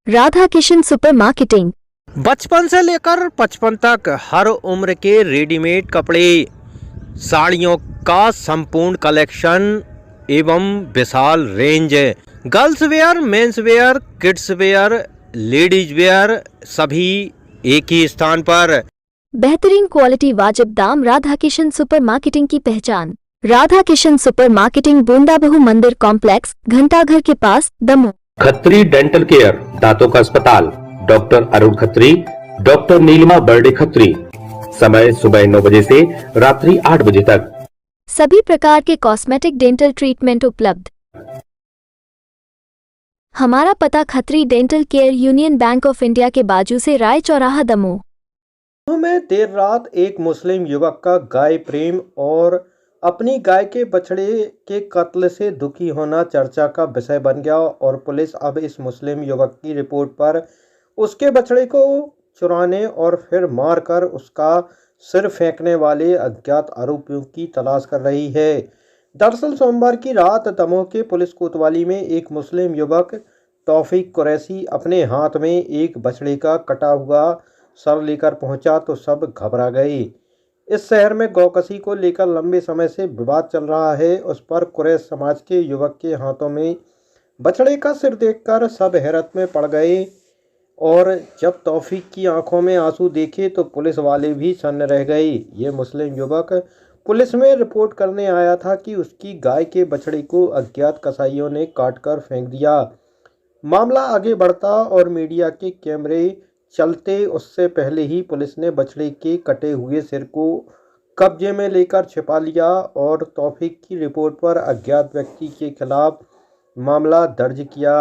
Radha Kishan super marketing. बचपन से लेकर 55 तक हर उम्र के रेडीमेड कपड़े, साड़ियों का संपूर्ण कलेक्शन एवं विशाल range, girls wear, men's wear, kids wear, ladies wear, सभी एक ही स्थान पर। बेहतरीन क्वालिटी, वाजिब दाम। राधा किशन सुपर मार्केटिंग की पहचान। राधा किशन सुपर मार्केटिंग, बूंदाबहू मंदिर कॉम्प्लेक्स, घंटाघर के पास, दमोह। खत्री डेंटल केयर, दांतों का अस्पताल, डॉक्टर अरुण खत्री, डॉक्टर नीलिमा बर्डे खत्री। समय सुबह 9 बजे से रात्रि 8 बजे तक। सभी प्रकार के कॉस्मेटिक डेंटल ट्रीटमेंट उपलब्ध। हमारा पता Khatri dental care, union bank of India के बाजू से, राय चौराहा, दमोह। में देर रात एक मुस्लिम युवक का गाय प्रेम और अपनी गाय के बछड़े के कत्ल से दुखी होना चर्चा का विषय बन गया और पुलिस अब इस मुस्लिम युवक की रिपोर्ट पर उसके बछड़े को चुराने और फिर मारकर उसका सिर फेंकने वाले अज्ञात आरोपियों की तलाश कर रही है। दरअसल सोमवार की रात दमोह के पुलिस कोतवाली में एक मुस्लिम युवक तौफीक कुरैशी अपने हाथ में एक बछड़े का कटा हुआ सर लेकर पहुंचा तो सब घबरा गए। इस शहर में गौकसी को लेकर लंबे समय से विवाद चल रहा है। उस पर कुरैश समाज के युवक के हाथों में बछड़े का सिर देखकर सब हैरत में पड़ गए और जब तौफीक की आंखों में आंसू देखे तो पुलिस वाले भी सन्न रह गए। ये मुस्लिम युवक पुलिस में रिपोर्ट करने आया था कि उसकी गाय के बछड़े को अज्ञात कसाईयों ने काटकर फेंक दिया। मामला आगे बढ़ता और मीडिया के कैमरे चलते उससे पहले ही पुलिस ने बछड़े के कटे हुए सिर को कब्जे में लेकर छिपा लिया और तौफीक की रिपोर्ट पर अज्ञात व्यक्ति के खिलाफ मामला दर्ज किया।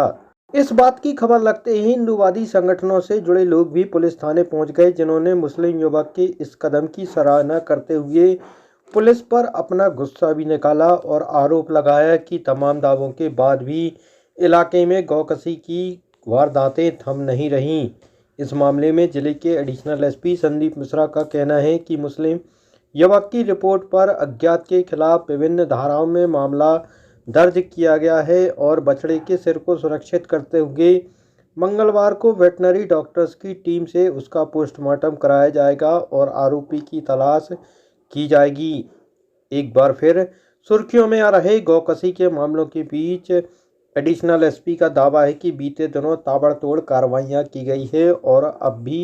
इस बात की खबर लगते ही हिंदूवादी संगठनों से जुड़े लोग भी पुलिस थाने पहुंच गए, जिन्होंने मुस्लिम युवक के इस कदम की सराहना करते हुए पुलिस पर अपना गुस्सा भी निकाला और आरोप लगाया कि तमाम दावों के बाद भी इलाके में गौकसी की वारदातें थम नहीं रहीं। इस मामले में जिले के एडिशनल एसपी संदीप मिश्रा का कहना है कि मुस्लिम युवक की रिपोर्ट पर अज्ञात के खिलाफ विभिन्न धाराओं में मामला दर्ज किया गया है और बछड़े के सिर को सुरक्षित करते हुए मंगलवार को वेटनरी डॉक्टर्स की टीम से उसका पोस्टमार्टम कराया जाएगा और आरोपी की तलाश की जाएगी। एक बार फिर सुर्खियों में आ रहे गौकसी के मामलों के बीच एडिशनल एसपी का दावा है कि बीते दिनों ताबड़तोड़ कार्रवाइयां की गई है और अब भी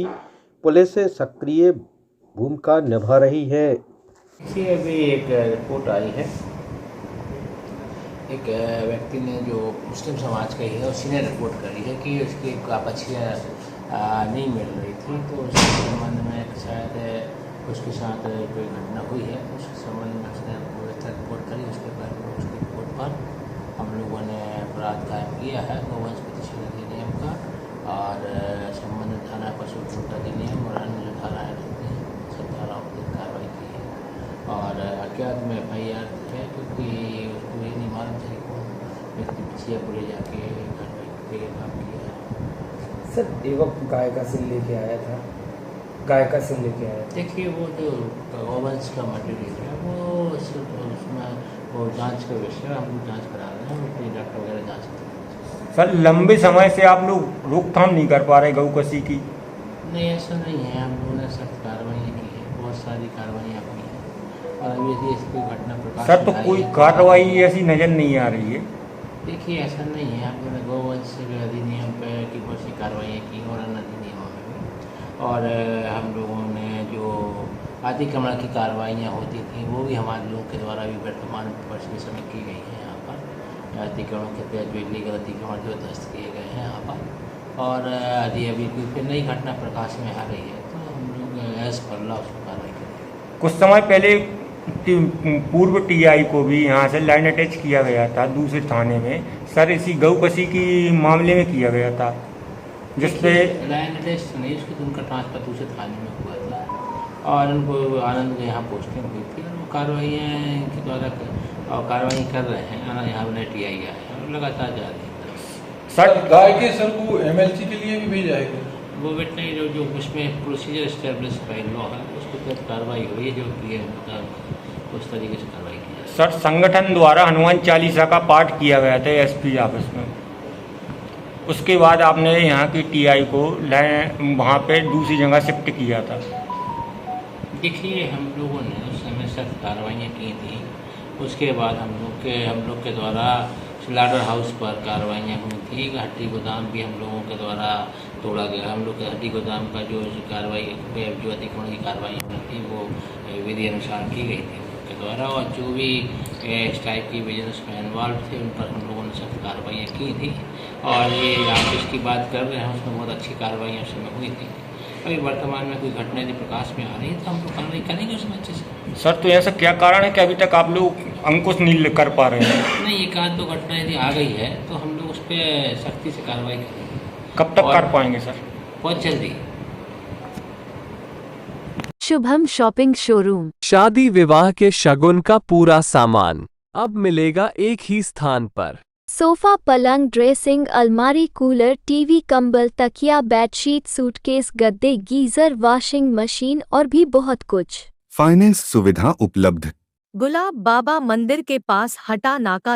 पुलिस सक्रिय भूमिका निभा रही है। देखिए, अभी एक रिपोर्ट आई है, एक व्यक्ति ने जो मुस्लिम समाज का ही है उसी ने रिपोर्ट करी है कि उसकी बछिया नहीं मिल रही थी, तो उसके संबंध में शायद उसके साथ कोई घटना हुई है। उसके संबंध में उसने रिपोर्ट करी। उसके बाद उसकी रिपोर्ट पर हम लोगों ने अपराध कायम किया है गौवंश प्रतिषेध अधिनियम का और संबंधित थाना पशु क्रूरता अधिनियम और अन्य जो धाराएँ रहती हैं सब धाराओं पर कार्रवाई की है और अज्ञात में FIR है, क्योंकि उसको ये नहीं मालूम था कि कौन व्यक्ति बछिया को ले जाके कार्रवाई के काम किया है। सर, युवक गाय का सिर लेके आया था, गाय का सिर लेके आया। देखिए, वो जो गौवंश का मटेरियल है वो उसमें वो जांच का विषय है, हम लोग जाँच करा रहे हैं, उसमें डॉक्टर वगैरह जाँच करते हैं। सर, लंबे समय से आप लोग रोकथाम नहीं कर पा रहे गौकसी की? नहीं, ऐसा नहीं है। हम लोगों ने सख्त कार्रवाई की है, बहुत सारी कार्रवाइयाँ की हैं और अभी यदि ऐसी कोई घटना प्रकाश सर, तो कोई कार्रवाई ऐसी नज़र नहीं आ रही है? देखिए, ऐसा नहीं है। हम लोगों ने गौवंश अधिनियम पे की बहुत सी कार्रवाइयाँ की और अन्य अधिनियमों में भी, और हम लोगों ने जो अतिक्रमण की कार्रवाइयाँ होती थी वो भी हमारे लोगों के द्वारा भी वर्तमान वर्ष के समय की गई हैं। यहाँ पर अतिक्रमण के तहत जो इलीगल अतिक्रमण जो ध्वस्त किए गए हैं यहाँ पर, और यदि अभी कोई फिर नई घटना प्रकाश में आ रही है तो हम लोग एज पर लॉ उसको कार्रवाई करेंगे। कुछ समय पहले पूर्व TI को भी यहाँ से लाइन अटैच किया गया था दूसरे थाने में। सर, इसी गौकसी की मामले में किया गया था जिसपे लाइन अटैच नहीं, उसकी तो उनका ट्रांसफर दूसरे थाने में हुआ था और उनको आनंद के यहाँ पोस्टिंग हुई थी और वो कार्रवाइयाँ के द्वारा कार्रवाई कर रहे हैं। यहाँ नए TI आए हैं और लगातार जा रही है। सर, गाय के सर को MLC के लिए भी भेजा है? वो वेटनरी जो उसमें प्रोसीजर इस्टेब्लिश बाय लॉ है उसके तहत कार्रवाई हुई है, जो कि उस तरीके से कार्रवाई की है। सर, संगठन द्वारा हनुमान चालीसा का पाठ किया गया था SP ऑफिस में। उसके बाद आपने यहाँ की टीआई को वहाँ पे दूसरी जगह शिफ्ट किया था। देखिए, हम लोगों ने उस समय सख्त कार्रवाइयाँ की थी। उसके बाद हम लोग के द्वारा स्लाटर हाउस पर कार्रवाइयाँ हुई थी। हड्डी गोदाम भी हम लोगों के द्वारा तोड़ा गया। हम लोग के हड्डी गोदाम का जो कार्रवाई जो अतिक्रमण की कार्रवाई हुई थी वो विधि अनुसार की गई थी के द्वारा, और जो भी इस टाइप की बिजनेस में इन्वॉल्व थे उन पर हम लोगों ने सख्त कार्रवाइयाँ की थी। और ये आप जिसकी बात कर रहे हैं उसमें बहुत अच्छी कार्रवाइयाँ उस समय हुई थी। अभी वर्तमान में कोई घटना यदि प्रकाश में आ रही है तो हम लोग कार्रवाई करेंगे उसमें अच्छे से। सर, तो ऐसा क्या कारण है कि अभी तक आप लोग अंकुश नहीं कर पा रहे हैं? नहीं, एक आध दो घटना यदि आ गई है तो हम लोग उस पर सख्ती से कार्रवाई करेंगे। कब तक कर पाएंगे सर? बहुत जल्दी। Shubham shopping showroom. शादी विवाह के शगुन का पूरा सामान अब मिलेगा एक ही स्थान पर। सोफा, पलंग, ड्रेसिंग, अलमारी, कूलर, टीवी, कंबल, तकिया, बेडशीट, सूटकेस, गद्दे, गीजर, वॉशिंग मशीन और भी बहुत कुछ। फाइनेंस सुविधा उपलब्ध। गुलाब बाबा मंदिर के पास हटा नाका।